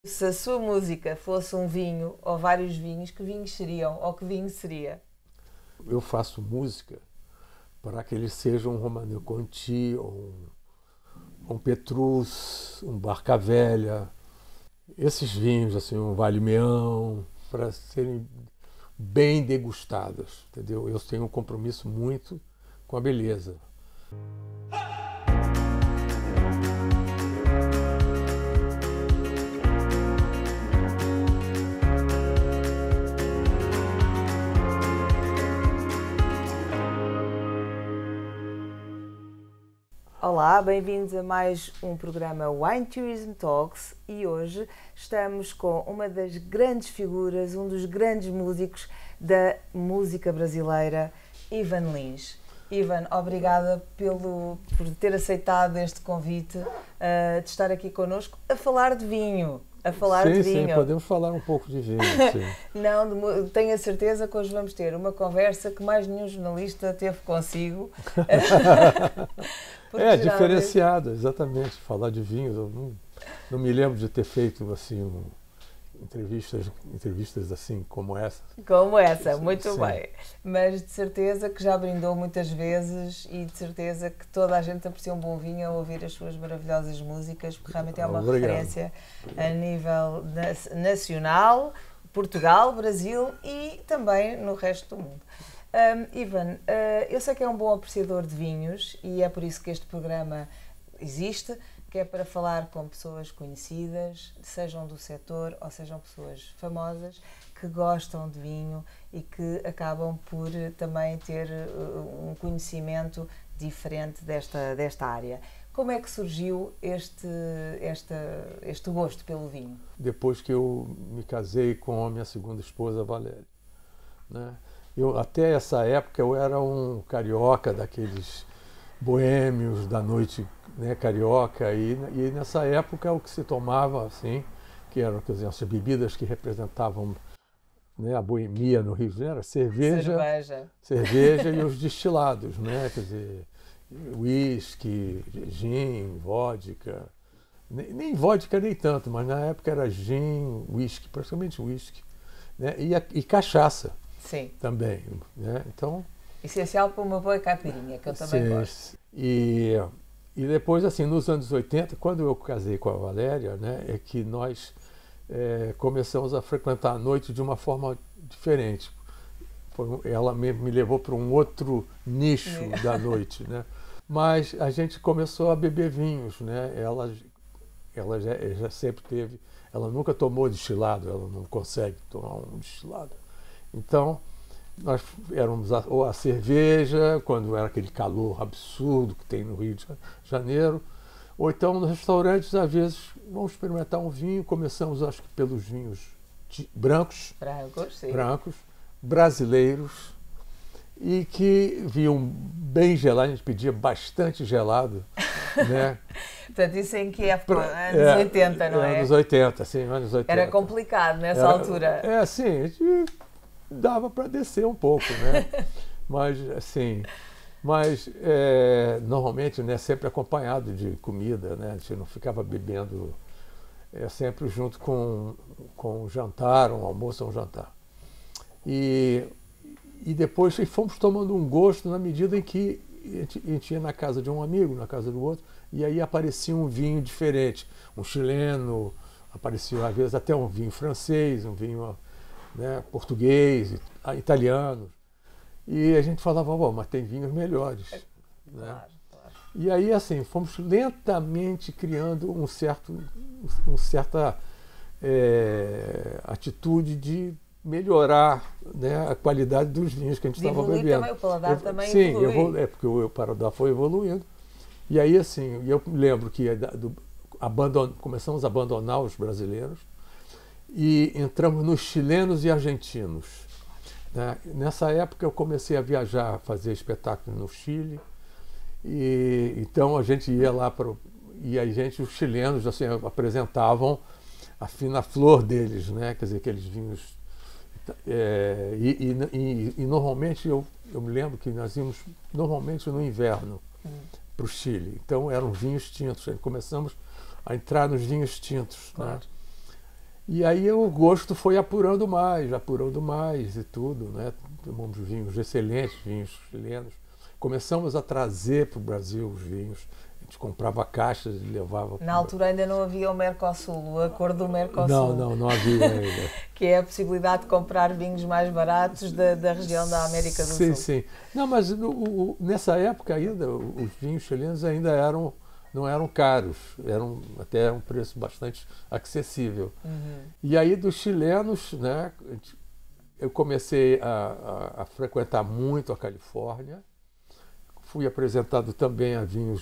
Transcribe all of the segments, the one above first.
Se a sua música fosse um vinho ou vários vinhos, que vinhos seriam ou que vinho seria? Eu faço música para que ele seja um Romanée Conti, um Petrus, um Barca Velha, esses vinhos, assim, um Vale Meão, para serem bem degustadas, entendeu? Eu tenho um compromisso muito com a beleza. Olá, bem-vindos a mais um programa Wine Tourism Talks e hoje estamos com uma das grandes figuras, um dos grandes músicos da música brasileira, Ivan Lins. Ivan, obrigada por ter aceitado este convite de estar aqui connosco a falar de vinho. Sim, podemos falar um pouco de vinho. Sim. Não, tenho a certeza que hoje vamos ter uma conversa que mais nenhum jornalista teve consigo. Diferenciado, exatamente. Falar de vinho, eu não me lembro de ter feito assim entrevistas assim como essa. Como essa, muito Sim. bem. Mas de certeza que já brindou muitas vezes e de certeza que toda a gente aprecia um bom vinho ao ouvir as suas maravilhosas músicas, porque realmente é uma referência a nível nacional, Portugal, Brasil e também no resto do mundo. Ivan, eu sei que é um bom apreciador de vinhos e é por isso que este programa existe, que é para falar com pessoas conhecidas, sejam do setor ou sejam pessoas famosas, que gostam de vinho e que acabam por também ter um conhecimento diferente desta área. Como é que surgiu este gosto pelo vinho? Depois que eu me casei com a minha segunda esposa, Valéria, né? Até essa época eu era um carioca daqueles boêmios da noite, né, carioca, e nessa época o que se tomava assim, que eram, quer dizer, as bebidas que representavam, né, a boemia no Rio de Janeiro, cerveja e os destilados, né, quer dizer, uísque, gin, vodka, nem vodka nem tanto, mas na época era gin, uísque, praticamente uísque, né, e cachaça. Sim. Também, né? Então, essencial para uma boa caipirinha, que eu também gosto. E depois, assim, nos anos 80, quando eu casei com a Valéria, né, é que nós começamos a frequentar a noite de uma forma diferente. Ela me levou para um outro nicho da noite, né? Mas a gente começou a beber vinhos, né? Ela já sempre teve, ela nunca tomou destilado, ela não consegue tomar um destilado. Então, nós éramos ou a cerveja, quando era aquele calor absurdo que tem no Rio de Janeiro, ou então nos restaurantes, às vezes, vamos experimentar um vinho. Começamos, acho que, pelos vinhos brancos, brasileiros, e que vinham bem gelados, a gente pedia bastante gelado, né? Portanto, isso em que época? Anos 80, não é? Anos 80, sim, anos 80. Era complicado nessa altura. Sim, a gente dava para descer um pouco, né? Mas, assim, normalmente, né, sempre acompanhado de comida, né? A gente não ficava bebendo sempre junto com um jantar, um almoço ou um jantar. E depois fomos tomando um gosto na medida em que a gente ia na casa de um amigo, na casa do outro, e aí aparecia um vinho diferente, um chileno, aparecia às vezes até um vinho francês, um vinho, né, português, italiano. E a gente falava, mas tem vinhos melhores. Né? Claro. E aí, assim, fomos lentamente criando uma certa atitude de melhorar, né, a qualidade dos vinhos que a gente estava bebendo. Também, o paladar também evolui. Sim, porque o paladar foi evoluindo. E aí, assim, eu me lembro que começamos a abandonar os brasileiros e entramos nos chilenos e argentinos. Né? Nessa época eu comecei a viajar, a fazer espetáculos no Chile, e então a gente ia lá os chilenos, assim, apresentavam a fina flor deles, né? Quer dizer, aqueles vinhos. E normalmente eu me lembro que nós íamos normalmente no inverno para o Chile, então eram vinhos tintos. Começamos a entrar nos vinhos tintos. Claro. Né? E aí o gosto foi apurando mais e tudo, né? Tomamos vinhos excelentes, vinhos chilenos. Começamos a trazer para o Brasil os vinhos. A gente comprava caixas e levava... Na altura ainda não havia o Mercosul, o acordo do Mercosul. Não havia ainda. Que é a possibilidade de comprar vinhos mais baratos da região da América do Sul. Sim. Não, mas nessa época ainda, os vinhos chilenos ainda não eram caros, eram até um preço bastante acessível. E aí dos chilenos, né, eu comecei a frequentar muito a Califórnia. Fui apresentado também a vinhos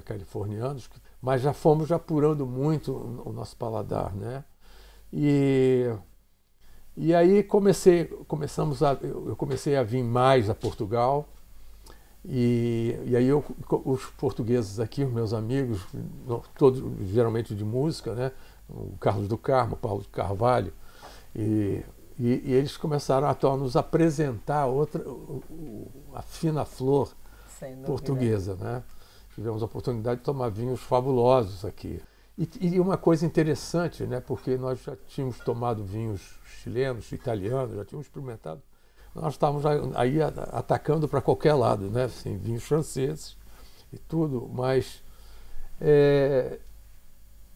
californianos, mas já fomos apurando muito o nosso paladar, né? E aí eu comecei a vir mais a Portugal. E aí os portugueses aqui, os meus amigos, todos geralmente de música, né? O Carlos do Carmo, o Paulo de Carvalho, e eles começaram a nos apresentar a fina flor portuguesa, né? Tivemos a oportunidade de tomar vinhos fabulosos aqui. E uma coisa interessante, né? Porque nós já tínhamos tomado vinhos chilenos, italianos, já tínhamos experimentado. Nós estávamos aí atacando para qualquer lado, né? Assim, vinhos franceses e tudo, mas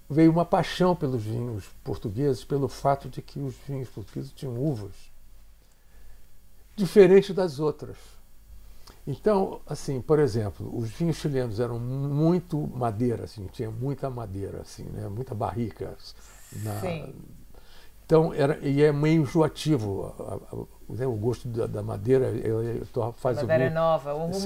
veio uma paixão pelos vinhos portugueses, pelo fato de que os vinhos portugueses tinham uvas diferentes das outras. Então, assim, por exemplo, os vinhos chilenos eram muito madeira, assim, tinha muita madeira, assim, né? Muita barrica. Sim. Então, e é meio enjoativo. O gosto da madeira faz o vinho... Madeira nova. Houve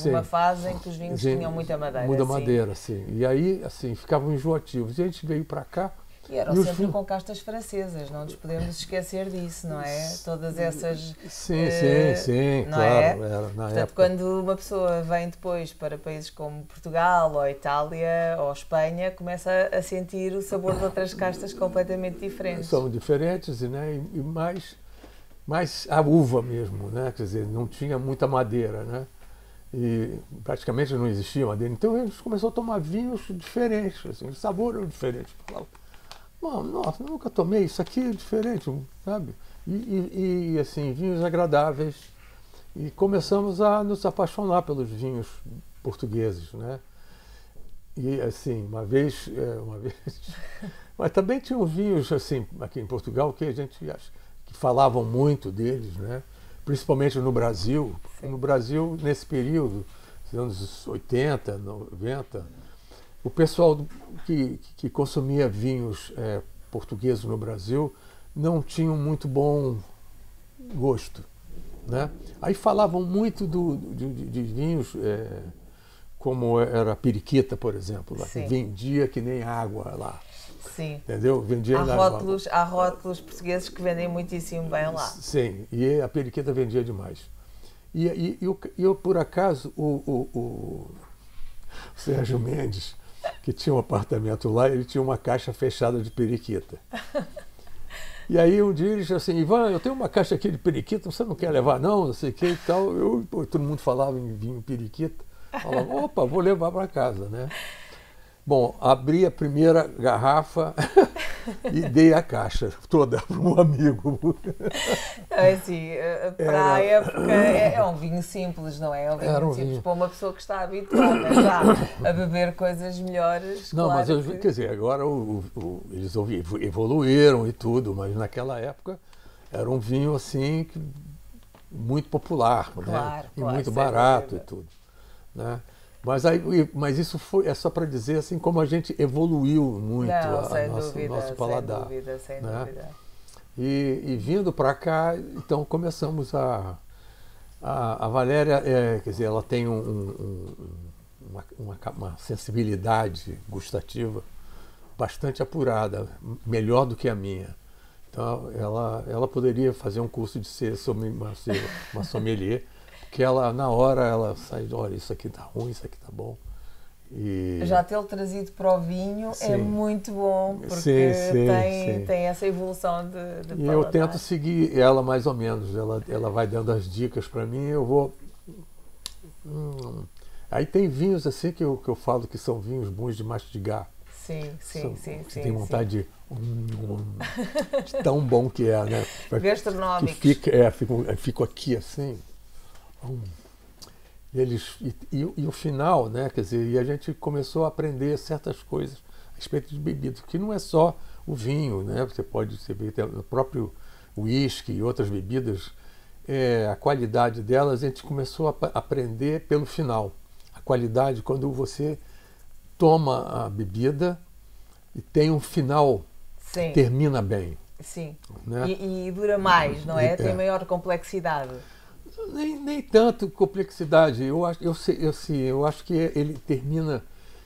uma fase em que os vinhos tinham muita madeira. Muita madeira, sim. E aí, assim, ficavam enjoativos. E a gente veio para cá... E eram sempre com castas francesas, não nos podemos esquecer disso, não é? Todas essas... Sim, não claro. É? Era, na Portanto, época. quando uma pessoa vem depois para países como Portugal, ou Itália, ou Espanha, começa a sentir o sabor de outras castas completamente diferentes. São diferentes, né? E mais a uva mesmo, né? Quer dizer, não tinha muita madeira, né? E praticamente não existia madeira. Então a gente começou a tomar vinhos diferentes, assim, o sabor era diferente. Nossa, nunca tomei, isso aqui é diferente, sabe? E assim, vinhos agradáveis. E começamos a nos apaixonar pelos vinhos portugueses, né? E assim, uma vez... Mas também tinham vinhos, assim, aqui em Portugal, que a gente que falavam muito deles, né? Principalmente no Brasil. Sim. No Brasil, nesse período, nos anos 80, 90... O pessoal que consumia vinhos portugueses no Brasil não tinham muito bom gosto, né? Aí falavam muito de vinhos como era a periquita, por exemplo, lá, que vendia que nem água lá. Sim. Entendeu? Vendia há rótulos portugueses que vendem muitíssimo bem lá. Sim, e a periquita vendia demais. E eu por acaso, o Sérgio Mendes, que tinha um apartamento lá, ele tinha uma caixa fechada de periquita. E aí um dia ele disse assim, Ivan, eu tenho uma caixa aqui de periquita, você não quer levar não? Não sei o que e tal. Todo mundo falava em vinho periquita. Falava, opa, vou levar para casa, né? Bom, abri a primeira garrafa e dei a caixa toda para um amigo. Assim, para a época é um vinho simples, não é? É um vinho simples para uma pessoa que está habituada já a beber coisas melhores. Não, claro, mas quer dizer, agora eles evoluíram e tudo, mas naquela época era um vinho assim muito popular, né? E muito barato e tudo, né? Mas isso é só para dizer assim como a gente evoluiu muito o nosso paladar. Sem dúvida. E vindo para cá, então começamos a Valéria, quer dizer, ela tem uma sensibilidade gustativa bastante apurada, melhor do que a minha. Então ela poderia fazer um curso de ser uma sommelier. Que ela, na hora, ela sai, olha, isso aqui tá ruim, isso aqui tá bom. E... Já tê-lo trazido para o vinho é muito bom, porque tem essa evolução de paladar. E eu tento seguir ela mais ou menos, ela vai dando as dicas para mim, eu vou... Aí tem vinhos assim que eu falo que são vinhos bons de mastigar. Sim, sim, sim. Você tem vontade de tão bom que é, né? Gastronómicos. Fico aqui assim. E o final, né? Quer dizer, e a gente começou a aprender certas coisas a respeito de bebidas, que não é só o vinho, né? Você vê o próprio uísque e outras bebidas, a qualidade delas a gente começou a aprender pelo final. A qualidade quando você toma a bebida e tem um final que termina bem. Sim. Né? E dura mais, não é? Tem maior complexidade. Nem tanto complexidade. Eu acho que ele termina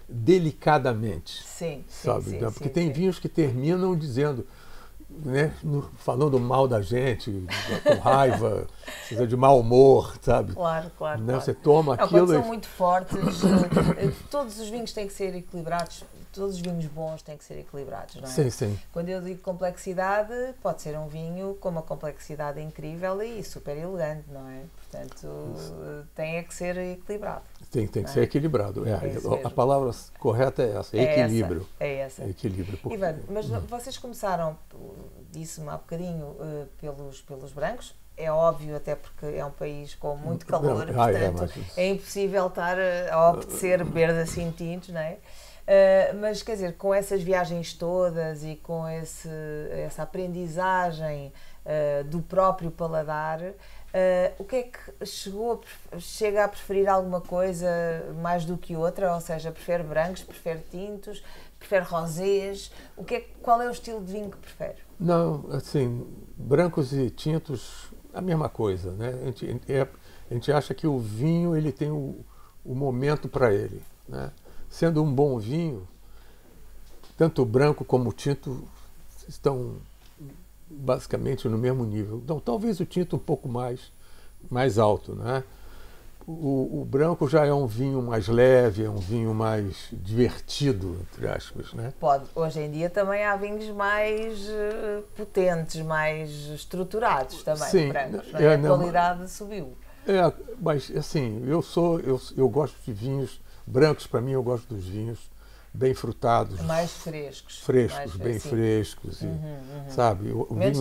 delicadamente. Sim, sabe? Sim, porque tem vinhos que terminam dizendo, né, falando mal da gente, com raiva, de mau humor, sabe? Claro. Né? Você toma aquilo. Quando são muito fortes, todos os vinhos têm que ser equilibrados. Todos os vinhos bons têm que ser equilibrados, não é? Sim. Quando eu digo complexidade, pode ser um vinho com uma complexidade incrível e super elegante, não é? Portanto, tem que ser equilibrado. Tem que ser equilibrado. A palavra correta é essa, equilíbrio. É essa. Equilíbrio. Ivan, mas vocês começaram, disse-me há bocadinho, pelos brancos. É óbvio, até porque é um país com muito calor, portanto é impossível estar a obedecer beber assim tintos, não é? Mas, quer dizer, com essas viagens todas e com essa aprendizagem do próprio paladar, o que é que chega a preferir alguma coisa mais do que outra? Ou seja, prefere brancos, prefere tintos, prefere rosés? Qual é o estilo de vinho que prefere? Não, assim, brancos e tintos, a mesma coisa, né? A gente acha que o vinho ele tem o momento para ele, né? Sendo um bom vinho, tanto o branco como o tinto estão basicamente no mesmo nível. Então, talvez o tinto um pouco mais alto, né? O branco já é um vinho mais leve, é um vinho mais divertido, entre aspas, né? Hoje em dia também há vinhos mais potentes, mais estruturados também, sim, brancos, não é? A qualidade subiu. Mas assim, eu gosto de vinhos brancos. Para mim, eu gosto dos vinhos bem frutados. Mais frescos. Bem frescos. Sabe? Mais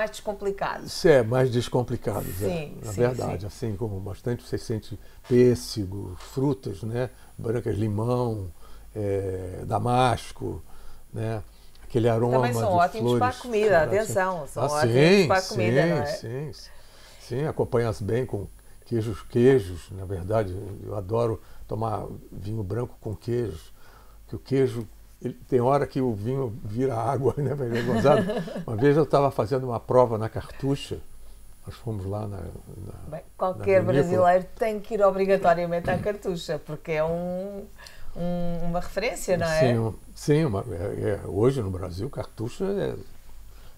descomplicados. Mais descomplicados, na verdade. Assim, como bastante você sente pêssego, frutas, né? Brancas, limão, damasco, né? Aquele aroma também são ótimos para a comida, atenção. São ótimos para a comida, não é? Sim, acompanha-se bem com queijos, na verdade. Eu adoro tomar vinho branco com queijos, que o queijo, tem hora que o vinho vira água, né? Uma vez eu estava fazendo uma prova na Cartucha, nós fomos lá qualquer brasileiro tem que ir obrigatoriamente à Cartucha, porque é uma referência, não é? Sim, hoje no Brasil, Cartucha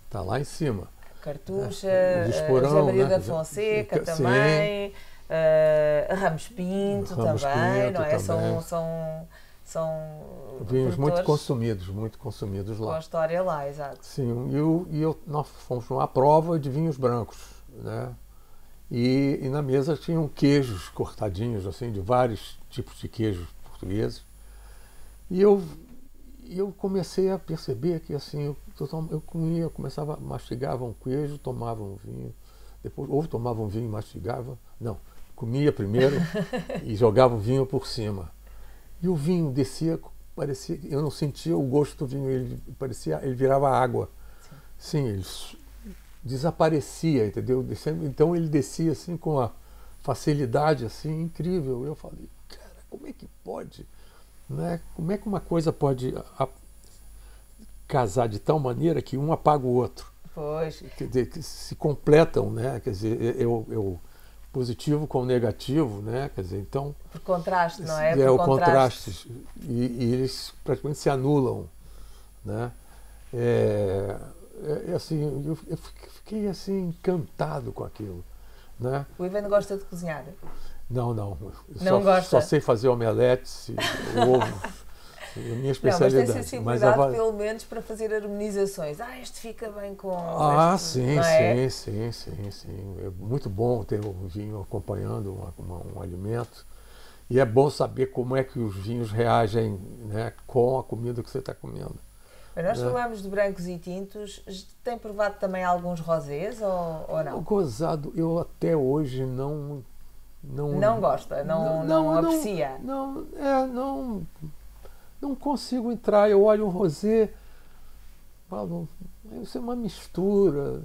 está lá em cima. Cartucha, José Maria da Fonseca também, Ramos Pinto também, não é? São vinhos muito consumidos lá. Com a história lá, exato. Sim, nós fomos numa prova de vinhos brancos, né? E na mesa tinham queijos cortadinhos, assim, de vários tipos de queijos portugueses. E eu comecei a perceber que, assim, eu começava a mastigava um queijo, tomava um vinho, depois ou tomava um vinho e mastigava. Não, comia primeiro e jogava o vinho por cima. E o vinho descia, parecia, eu não sentia o gosto do vinho, ele virava água. Sim, ele desaparecia, entendeu? Então ele descia assim com a facilidade assim incrível. Eu falei, cara, como é que pode? Né? Como é que uma coisa pode casar de tal maneira que um apaga o outro? Pois. Quer dizer, que se completam, né? Quer dizer, eu positivo com o negativo, né? Quer dizer, então... Por contraste, não é? Por contraste. E eles praticamente se anulam, né? Assim, eu fiquei assim encantado com aquilo, né? O Ivan gosta de cozinhar? Não. Não gosta? Só sei fazer omeletes e ovos. A minha especialidade. Não, mas tem sensibilidade pelo menos para fazer harmonizações. este fica bem com... sim. É muito bom ter o vinho acompanhando um alimento. E é bom saber como é que os vinhos reagem, né, com a comida que você está comendo. Mas nós falamos de brancos e tintos. Tem provado também alguns rosés ou não? Gozado, eu até hoje não gosta, não aprecia? Não consigo entrar. Eu olho um rosé, falo, isso é uma mistura.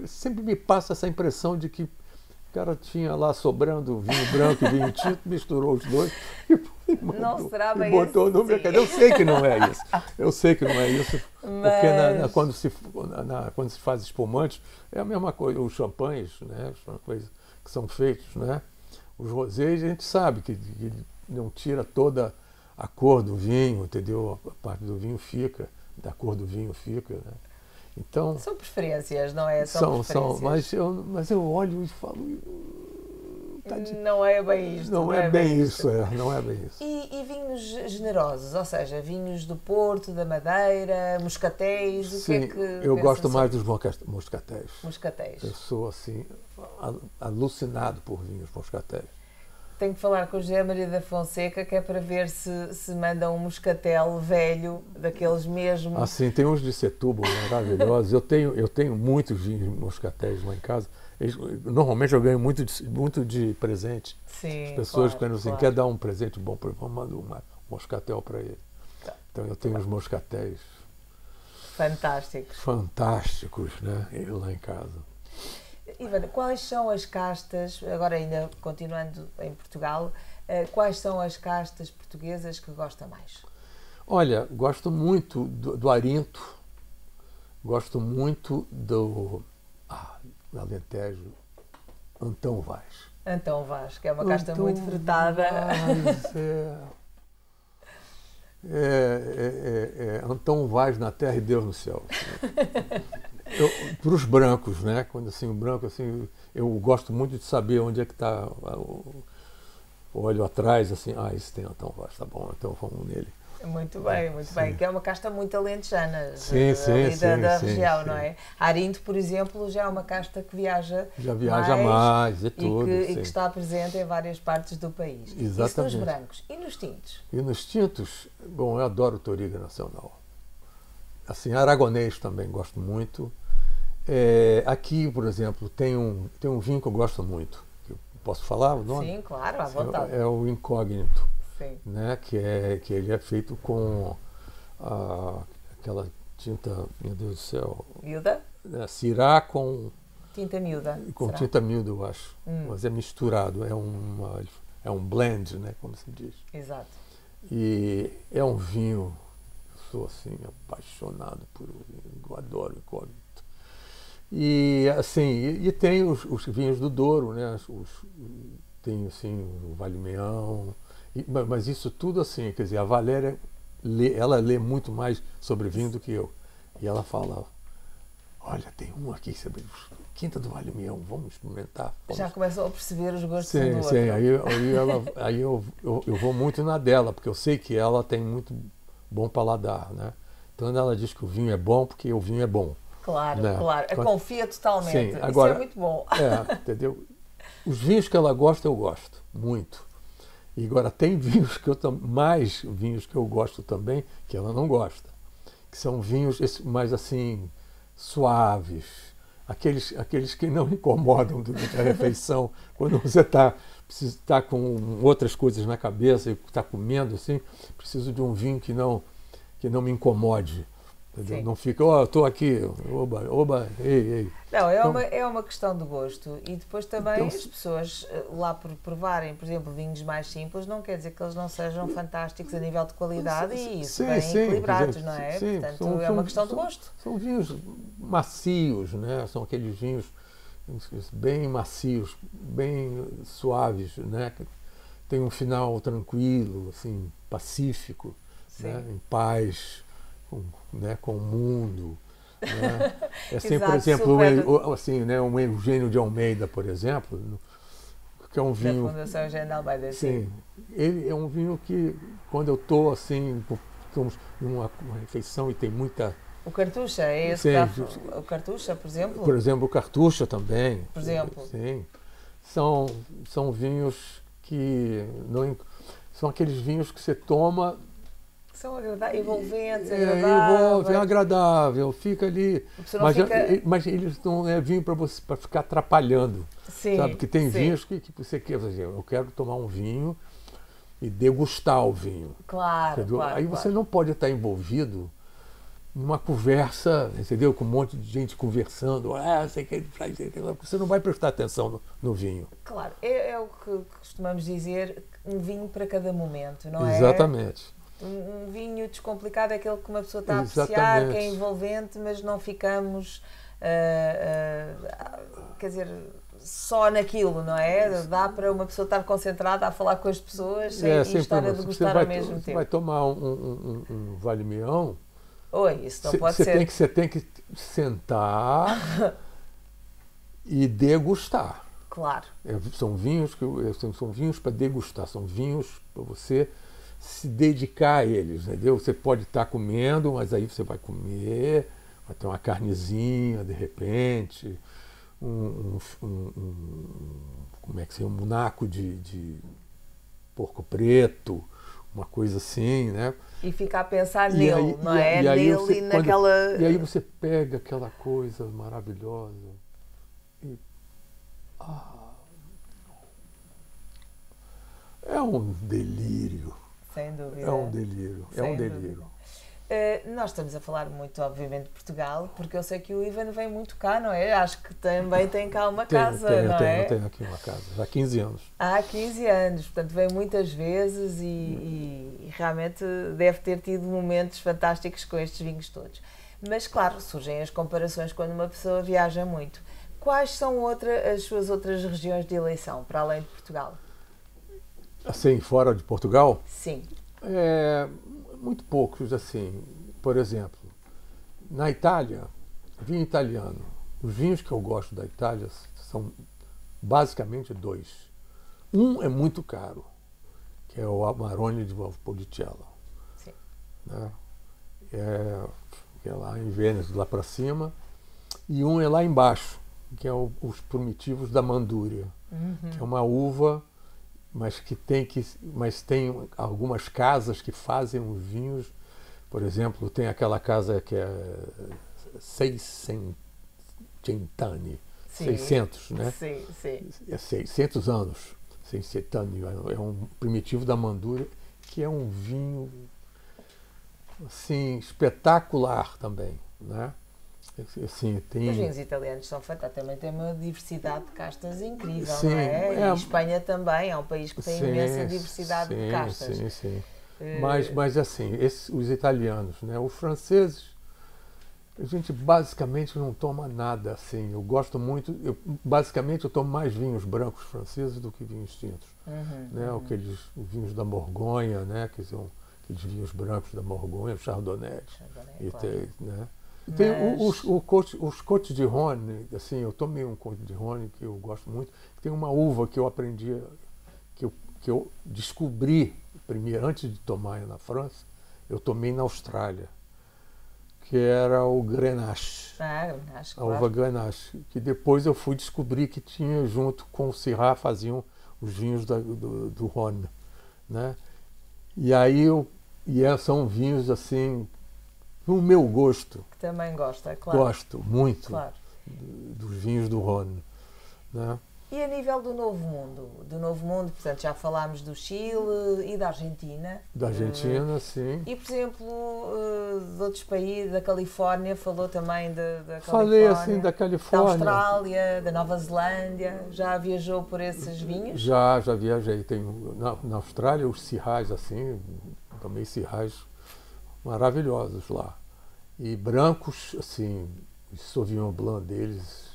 Sempre me passa essa impressão de que o cara tinha lá sobrando vinho branco e vinho tinto, misturou os dois e botou no mercado. Eu sei que não é isso. Eu sei que não é isso. Porque quando se faz espumante, é a mesma coisa. Os champanhes, né, são coisas que são feitos, né? Os rosés, a gente sabe que não tira toda a cor do vinho, entendeu? A parte do vinho fica, da cor do vinho fica, né? Então, são preferências, não é? São mas eu olho e falo... Não é bem isto. Não é bem isso. E vinhos generosos, ou seja, vinhos do Porto, da Madeira, moscatéis, Sim, o que é que eu gosto mais dos moscatéis. Moscatéis. Eu sou, assim, alucinado por vinhos moscatéis. Tenho que falar com o José Maria da Fonseca, que é para ver se manda um moscatel velho, daqueles mesmo. Assim, tem uns de Setúbal maravilhosos. Eu tenho muitos vinhos moscatéis lá em casa. Normalmente eu ganho muito de presente. Sim, as pessoas, claro, quando quer dar um presente bom, eu mando um moscatel para ele. Então eu tenho os moscatéis fantásticos, né, lá em casa. Ivana, quais são as castas, agora ainda continuando em Portugal, quais são as castas portuguesas que gosta mais? Olha, gosto muito do Arinto, gosto muito do Alentejo, Antão Vaz. Antão Vaz, que é uma casta muito frutada. Antão Vaz na terra e Deus no céu. Para os brancos, né? Quando assim, o branco, assim, eu gosto muito de saber onde é que está olho atrás, assim, esse tem Antão Vaz, tá bom, então vamos nele. Muito bem, muito bem, que é uma casta muito alentejana da região, não é? Arinto, por exemplo, já é uma casta que viaja mais e que está presente em várias partes do país. Exatamente. Isso nos brancos. E nos tintos? E nos tintos, bom, eu adoro o Touriga Nacional. Assim, aragonês também gosto muito. Aqui, por exemplo, tem um vinho que eu gosto muito. Posso falar o nome? Sim, claro, à vontade. É o Incógnito. Sim. Né, que ele é feito com aquela tinta, meu Deus do céu... Miúda? Syrah com... Tinta miúda. Com tinta miúda, eu acho. Mas é misturado, é um blend, né, como se diz. Exato. E é um vinho, eu sou assim, apaixonado por vinho, eu adoro Incógnito. E assim, e tem os vinhos do Douro, né, tem assim, o Vale Meão... Mas isso tudo assim, quer dizer, a Valéria ela lê muito mais sobre vinho do que eu. E ela fala, olha, tem um aqui, Quinta do Vale Meão, vamos experimentar. Já começam a perceber os gostos do outro. Sim, aí eu vou muito na dela, porque eu sei que ela tem muito bom paladar, né? Então ela diz que o vinho é bom porque o vinho é bom. Claro, né? claro. Confia totalmente. Sim, agora, isso é muito bom. Entendeu? Os vinhos que ela gosta, eu gosto muito. E agora tem vinhos mais vinhos que eu gosto também, que ela não gosta. Que são vinhos mais assim, suaves. Aqueles que não incomodam durante a refeição. Quando você está com outras coisas na cabeça e está comendo assim, preciso de um vinho que não me incomode. Entendeu? Não fica, eu estou aqui, oba, ei. Não, é uma questão de gosto. E depois também as pessoas lá por provarem, por exemplo, vinhos mais simples, não quer dizer que eles não sejam fantásticos a nível de qualidade e isso bem equilibrados, não é? Sim, portanto, é uma questão de gosto. São vinhos macios, né? São aqueles vinhos bem macios, bem suaves, né? Tem um final tranquilo, assim, pacífico, né? Em paz. Com o mundo. Né? É assim, Exato, por exemplo, assim, né, um Eugênio de Almeida, por exemplo, que é um vinho... Da Fundação Eugênio de Almeida, sim. Ele é um vinho que, quando eu estou assim, estamos numa refeição e tem muita... O Cartucha, é esse o Cartucha, por exemplo? Por exemplo, o Cartucha também. Por exemplo. Sim. São vinhos que não, são aqueles vinhos que você toma. São envolventes, agradáveis. É agradável, fica ali. Mas eles não é vinho para ficar atrapalhando. Sim, sabe? Porque tem vinhos que você quer dizer, eu quero tomar um vinho e degustar o vinho. Claro, claro. Aí você não pode estar envolvido numa conversa, entendeu? Com um monte de gente conversando. Você não vai prestar atenção no vinho. Claro, é o que costumamos dizer, um vinho para cada momento, não é? Exatamente. Um vinho descomplicado é aquele que uma pessoa está a apreciar, que é envolvente, mas não ficamos, quer dizer, só naquilo, não é? Dá para uma pessoa estar concentrada a falar com as pessoas e estar a degustar ao mesmo tempo. Você vai tomar um Vale-Mignon. Oi, isso não pode ser. Você tem que sentar e degustar. Claro. São vinhos para degustar, são vinhos para você se dedicar a eles, entendeu? Você pode estar comendo, mas aí você vai comer, vai ter uma carnezinha de repente, como é que se chama? Um naco de porco preto, uma coisa assim, né? E ficar a pensar nele, não é? Nele e naquela... E aí você pega aquela coisa maravilhosa e... é um delírio. Sem dúvida. É um delírio, é um delírio. Nós estamos a falar muito, obviamente, de Portugal, porque eu sei que o Ivan vem muito cá, não é? Acho que também tem cá uma casa, não é? Tenho aqui uma casa, já há 15 anos. Há 15 anos, portanto vem muitas vezes e realmente deve ter tido momentos fantásticos com estes vinhos todos. Mas, claro, surgem as comparações quando uma pessoa viaja muito. Quais são as suas outras regiões de eleição, para além de Portugal? Assim, fora de Portugal? Sim. Muito poucos, assim. Por exemplo, na Itália, vinho italiano. Os vinhos que eu gosto da Itália são basicamente dois. Um é muito caro, que é o Amarone di Valpolicella. Sim. Né? Que é lá em Vêneto, lá para cima. E um é lá embaixo, que é os Primitivos da Manduria, que é uma uva... mas tem algumas casas que fazem os vinhos. Por exemplo, tem aquela casa que é Seicentani, 600, né? Sim, sim. É 600 anos. Seicentani é um primitivo da Manduria, que é um vinho assim, espetacular também, né? Assim, Os vinhos italianos são fantásticos, também tem uma diversidade de castas incrível, sim, não é? E a Espanha também é um país que tem imensa diversidade de castas. Sim. Mas assim, os italianos, né? Os franceses, a gente basicamente não toma nada assim. Eu gosto muito, basicamente eu tomo mais vinhos brancos franceses do que vinhos tintos. Né? Aqueles vinhos da Borgonha, né? Que são aqueles vinhos brancos da Borgonha, o Chardonnay. Claro. Né? Tem os Côtes de Rhône, assim, eu tomei um Côte de Rhône que eu gosto muito. Tem uma uva que eu aprendi, que eu descobri primeiro, antes de tomar na França, eu tomei na Austrália, que era o Grenache. Grenache, a uva Grenache, que depois eu fui descobrir que tinha, junto com o Syrah, faziam os vinhos do Rhône, né? E aí são vinhos assim, no meu gosto. Que também gosta, claro. Gosto muito, claro, dos vinhos do Rhône, né? E a nível do Novo Mundo, portanto, já falámos do Chile e da Argentina. Da Argentina, sim. E, por exemplo, de outros países, da Califórnia, falou também da Califórnia. Falei assim da Califórnia. Da Austrália, da Nova Zelândia. Já viajou por esses vinhos? Já viajei. Na Austrália, os Syrahs, assim, tomei Syrahs maravilhosos lá. E brancos, assim, o Sauvignon Blanc deles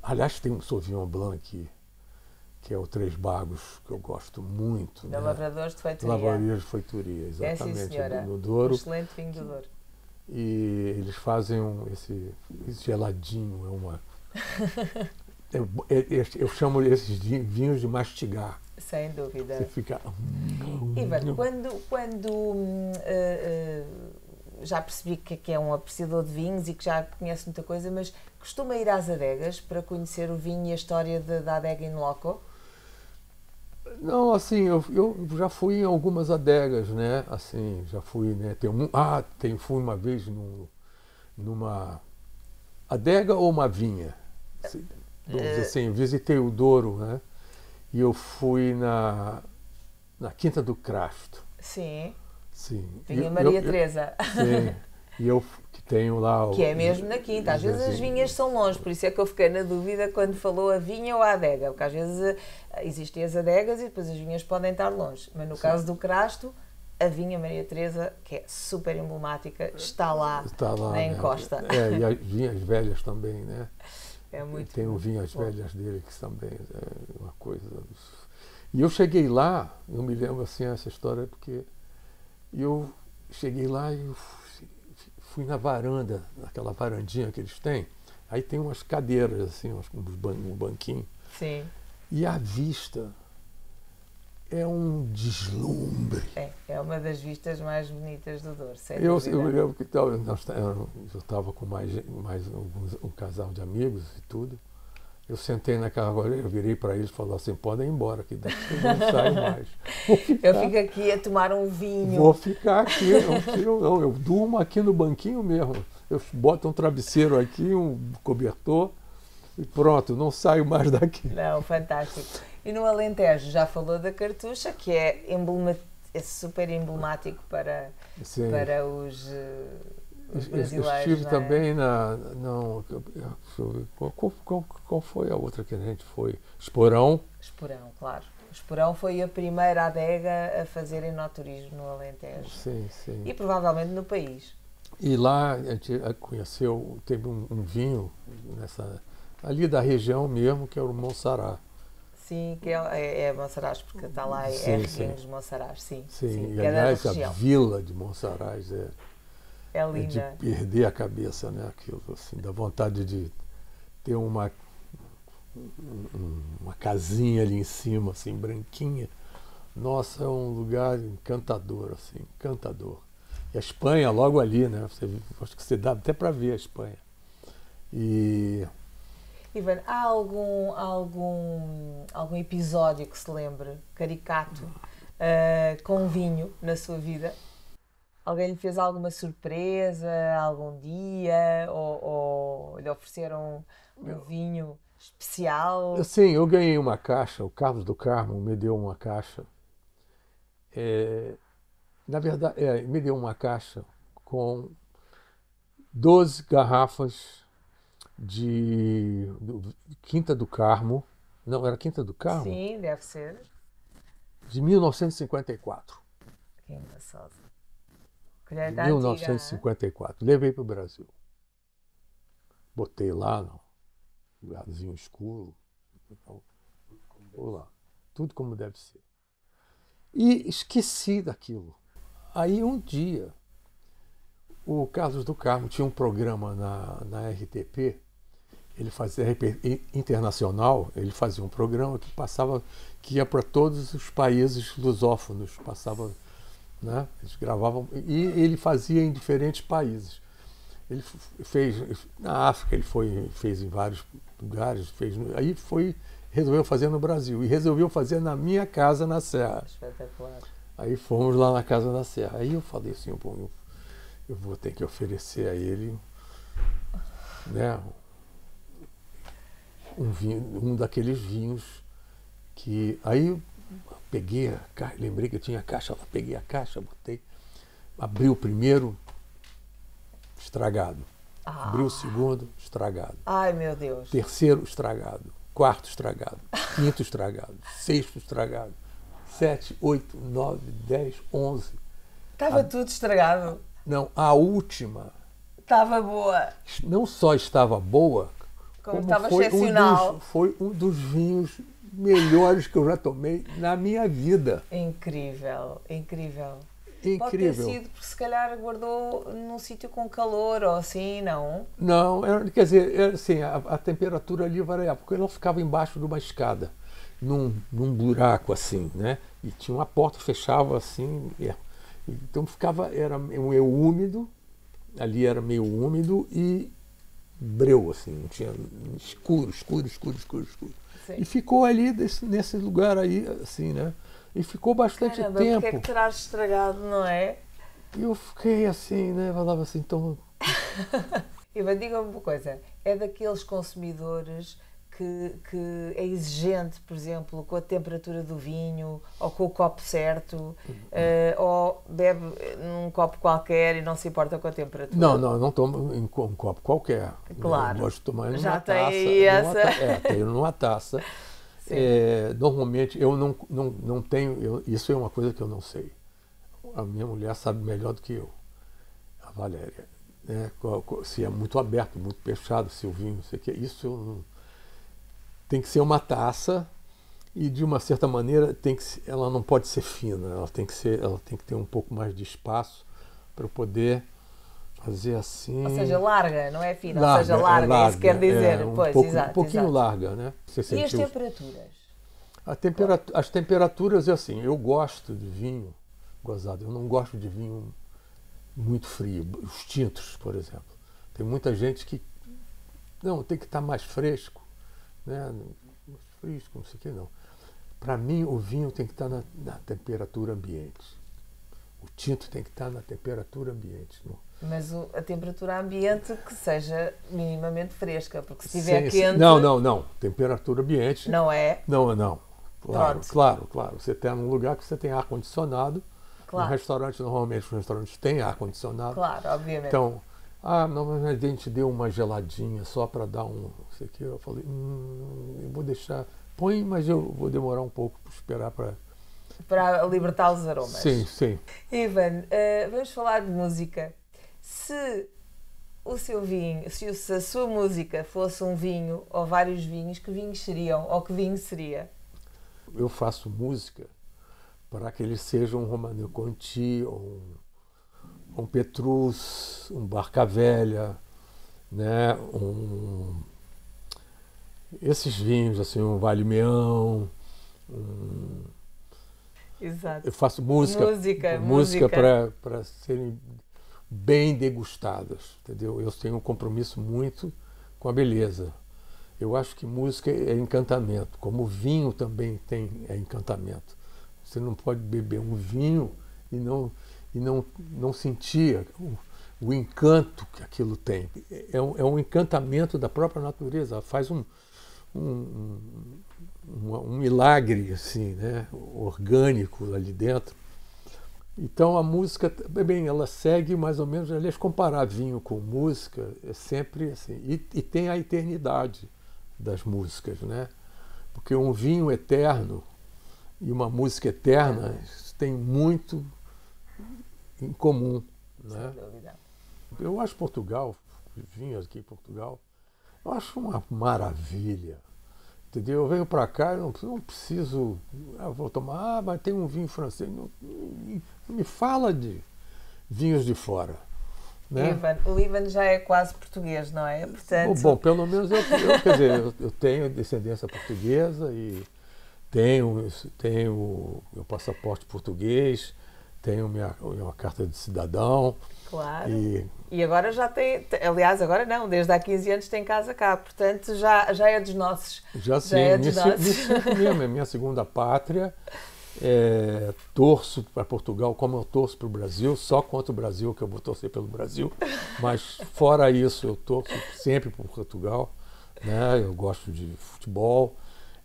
aliás, tem um Sauvignon Blanc aqui, que é o Três Bagos, que eu gosto muito. Da Lavradores de Feitoria. Lavradores de Feitoria, exatamente. Sim, senhora. No Douro. Um excelente vinho do Douro. E eles fazem esse geladinho, eu chamo esses vinhos de mastigar. Sem dúvida. Você fica... Ivan, quando já percebi que é um apreciador de vinhos e que já conhece muita coisa, mas costuma ir às adegas para conhecer o vinho e a história da adega in loco? Não, assim, eu já fui em algumas adegas, né? Assim, já fui, né? Fui uma vez numa adega ou uma vinha. Assim, vamos dizer assim, eu visitei o Douro, né? E eu fui na Quinta do Crasto. Sim. Sim. Vinha Maria Teresa. Sim. E eu que tenho lá... Que é mesmo na Quinta. Às vezes as vinhas são longe, por isso é que eu fiquei na dúvida quando falou a vinha ou a adega, porque às vezes existem as adegas e depois as vinhas podem estar longe. Mas no caso do Crasto, a vinha Maria Teresa, que é super emblemática, está lá na encosta. Né? E as vinhas velhas também, né? É muito tem o vinhas velhas dele, que também é uma coisa... E eu cheguei lá, eu me lembro assim essa história, porque eu cheguei lá e fui na varanda, naquela varandinha que eles têm, aí tem umas cadeiras, assim, um banquinho. Sim. E a vista é um deslumbre. É uma das vistas mais bonitas do Douro, sem eu dúvida. me lembro que eu estava com mais um casal de amigos e tudo. Eu sentei naquela agora, eu virei para eles e falei assim, podem ir embora, que daqui eu não saio mais. Eu fico aqui a tomar um vinho. Vou ficar aqui, eu durmo aqui no banquinho mesmo. Eu boto um travesseiro aqui, um cobertor e pronto, não saio mais daqui. Não, fantástico. E no Alentejo, já falou da Cartucha, que é super emblemático para os brasileiros. Eu estive também qual foi a outra que a gente foi? Esporão. Esporão, claro. Esporão foi a primeira adega a fazer enoturismo no Alentejo. Sim, sim. E provavelmente no país. E lá a gente conheceu, teve um vinho ali da região mesmo, que é o Monsarat. Sim, que é Monsaraz, porque está lá, Reguengos de Monsaraz, sim. Sim, e aliás, a vila de Monsaraz é linda. De perder a cabeça, né? Aquilo, assim, dá vontade de ter uma casinha ali em cima, assim, branquinha. Nossa, é um lugar encantador, assim, encantador. E a Espanha, logo ali, né? Acho que você dá até para ver a Espanha. Ivan, há algum episódio que se lembre, caricato, com vinho na sua vida? Alguém lhe fez alguma surpresa algum dia? Ou lhe ofereceram um vinho especial? Sim, eu ganhei uma caixa, o Carlos do Carmo me deu uma caixa. Na verdade, me deu uma caixa com 12 garrafas de Quinta do Carmo. Não, era Quinta do Carmo? Sim, deve ser. De 1954. Que engraçado. De 1954. Antiga, né? Levei para o Brasil. Botei lá no lugarzinho escuro. Lá. Tudo como deve ser. E esqueci daquilo. Aí um dia, o Carlos do Carmo tinha um programa na RTP, ele fazia internacional, ele fazia um programa que ia para todos os países lusófonos, passava, né? Eles gravavam, e ele fazia em diferentes países. Ele fez na África, fez em vários lugares, aí resolveu fazer no Brasil e resolveu fazer na minha casa na Serra. Espetacular. Aí fomos lá na casa na Serra. Aí eu falei assim, eu vou ter que oferecer a ele, né, um daqueles vinhos que... Aí eu peguei lembrei que eu tinha a caixa lá, peguei a caixa, botei, abri o primeiro, estragado. Abri o segundo, estragado. Ai, meu Deus. Terceiro, estragado. Quarto, estragado. Quinto, estragado. Sexto, estragado. 7, 8, 9, 10, 11. Estava tudo estragado. Não, a última... Estava boa. Não só estava boa, como estava excepcional. Foi um dos vinhos melhores que eu já tomei na minha vida. Incrível, incrível. Incrível. Pode ter sido porque se calhar guardou num sítio com calor ou assim, não? Não, quer dizer, assim, a temperatura ali variava, porque não ficava embaixo de uma escada, num buraco assim, né? E tinha uma porta, fechava assim, então era meio úmido, ali era meio úmido e breu, assim, não tinha escuro. Sim. E ficou ali nesse lugar aí, assim, né? E ficou bastante Caramba, tempo. porque é que terás estragado, não é? E eu fiquei assim, né? Falava assim, então... Ivan, diga-me uma coisa, é daqueles consumidores que é exigente, por exemplo, com a temperatura do vinho, ou com o copo certo, ou bebe num copo qualquer e não se importa com a temperatura? Não tomo em um copo qualquer. Claro. Eu gosto de tomar numa Já taça. tem essa? Tenho numa taça. Normalmente eu não tenho, isso é uma coisa que eu não sei. A minha mulher sabe melhor do que eu, a Valéria. Né? Se é muito aberto, muito fechado, se o vinho, não sei o que, isso eu não... Tem que ser uma taça e de uma certa maneira ela não pode ser fina, ela tem que ter um pouco mais de espaço para poder fazer assim. Ou seja, larga, não é fina, ou seja, larga, é isso que quer dizer. Um pouquinho larga, né? E as temperaturas? As temperaturas é assim, eu gosto de vinho, gozado, eu não gosto de vinho muito frio, os tintos, por exemplo. Tem muita gente que não, tem que estar mais fresco. Né? Frisco, não sei o que não. Para mim, o vinho tem que estar na temperatura ambiente. O tinto tem que estar na temperatura ambiente. Não? Mas a temperatura ambiente que seja minimamente fresca, porque se estiver quente... Não. Temperatura ambiente... Não é? Não. Claro. Você está num lugar que você tem ar-condicionado. Claro. No restaurante, normalmente, os restaurantes têm ar-condicionado. Claro, obviamente. Então, mas a gente deu uma geladinha só para dar um... Isso aqui, eu falei, eu vou deixar... Põe, mas eu vou demorar um pouco para esperar para libertar os aromas. Sim. Ivan, vamos falar de música. Se o seu vinho, se a sua música fosse um vinho ou vários vinhos, que vinhos seriam? Ou que vinho seria? Eu faço música para que ele seja um Romanée Conti, um Petrus, um Barca Velha, né? Esses vinhos, assim, um Vale Meão. Exato. Eu faço música para serem bem degustadas, entendeu? Eu tenho um compromisso muito com a beleza. Eu acho que música é encantamento, como o vinho também é encantamento. Você não pode beber um vinho e não sentir o encanto que aquilo tem. É um encantamento da própria natureza. Faz um milagre assim, né? Orgânico ali dentro. Então a música, bem, ela segue mais ou menos, aliás, comparar vinho com música é sempre assim. E tem a eternidade das músicas, né? Porque um vinho eterno e uma música eterna tem muito em comum, né? Sem dúvida. Eu acho Portugal, vinho aqui em Portugal, eu acho uma maravilha, entendeu? Eu venho para cá, eu não preciso, vou tomar, mas tem um vinho francês, não me fala de vinhos de fora. Né? O Ivan já é quase português, não é? Portanto... Bom, pelo menos eu tenho descendência portuguesa e tenho meu passaporte português, tenho minha carta de cidadão. Claro. E agora já tem, aliás, agora não, desde há 15 anos tem casa cá, portanto já é dos nossos. Já sim, minha segunda pátria. Torço para Portugal como eu torço para o Brasil, só contra o Brasil que eu vou torcer pelo Brasil, mas fora isso eu torço sempre por Portugal, né? Eu gosto de futebol.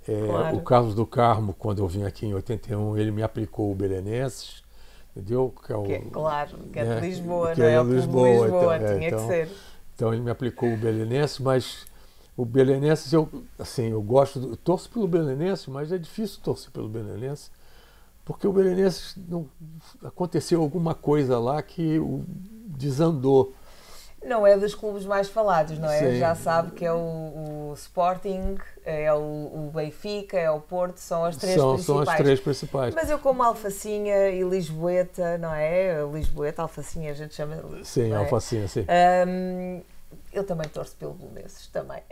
Claro. O Carlos do Carmo, quando eu vim aqui em 81, ele me aplicou o Belenenses, entendeu? Claro, que é de Lisboa, que não é? É Lisboa, tinha que ser. Então ele me aplicou o Belenenses, mas o Belenenses eu gosto, eu torço pelo Belenenses, mas é difícil torcer pelo Belenenses, porque o Belenenses aconteceu alguma coisa lá que o desandou. Não é dos clubes mais falados, não é? Sim. Já sabe que é o Sporting, é o Benfica, é o Porto, são as três principais. São as três principais. Mas eu como Alfacinha e Lisboeta, não é? Lisboeta, Alfacinha a gente chama. Sim, Alfacinha, sim. Eu também torço pelo Belenenses, também.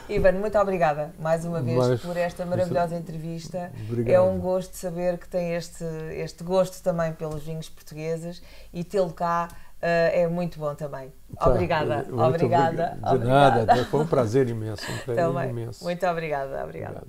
Ivan, muito obrigada mais uma vez por esta maravilhosa entrevista. Obrigado. É um gosto saber que tem este gosto também pelos vinhos portugueses e tê-lo cá é muito bom também. Obrigada. Obrigada. De nada, foi um prazer imenso. Muito obrigada. Obrigada.